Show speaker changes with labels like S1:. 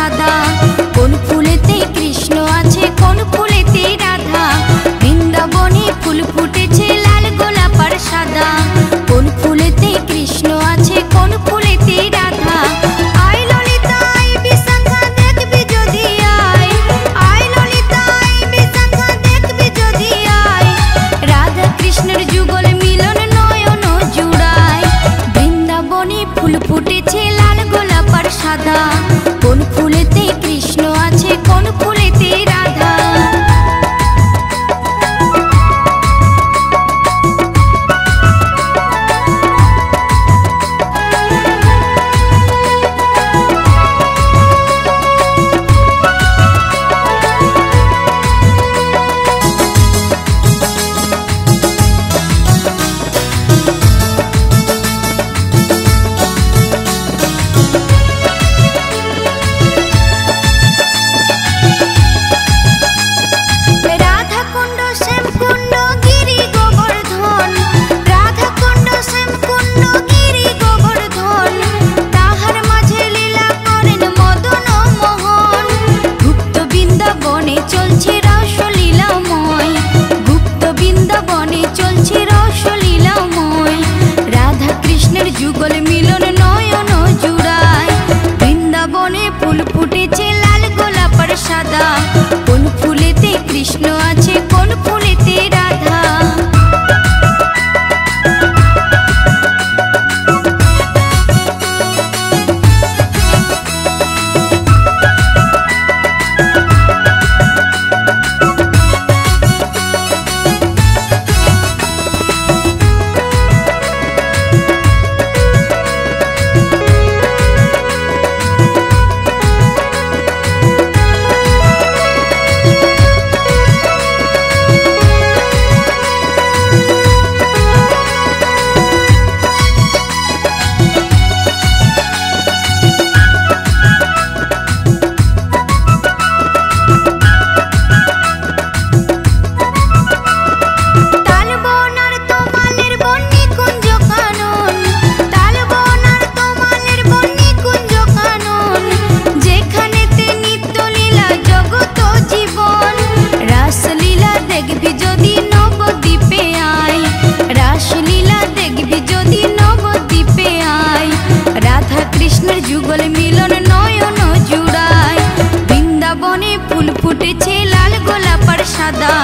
S1: সাদা। কোন ফুলেতে কৃষ্ণ আছে কোন ফুলেতে রাধা, বৃন্দাবনে ফুল ফুটেছে লাল গোলাপ আর সাদা। কোন ফুলেতে কৃষ্ণ আছে কোন ফুলেতে রাধা, আয় ললিতা আয় বিশাখা দেখবি যদি আয়, আয় ললিতা আয় বিশাখা দেখবি যদি আয়। রাধা কৃষ্ণের যুগল মিলন নয়ন জুড়ায়, বৃন্দাবনে ফুল ফুটেছে লাল গোলাপ আর সাদা। কোন ফুলেতে কৃষ্ণ আছে কোন ফুলেতে রাধা। যুগল মিলন নয়ন জুড়ায়, বৃন্দাবনে ফুল ফুটেছে লাল গোলাপ আর সাদা। কোন ফুলেতে কৃষ্ণ আছে কোন ফুলেতে রাধা। যুগল মিলন নয়ন জুড়ায়, বৃন্দাবনে ফুল ফুটেছে লাল গোলাপ আর সাদা।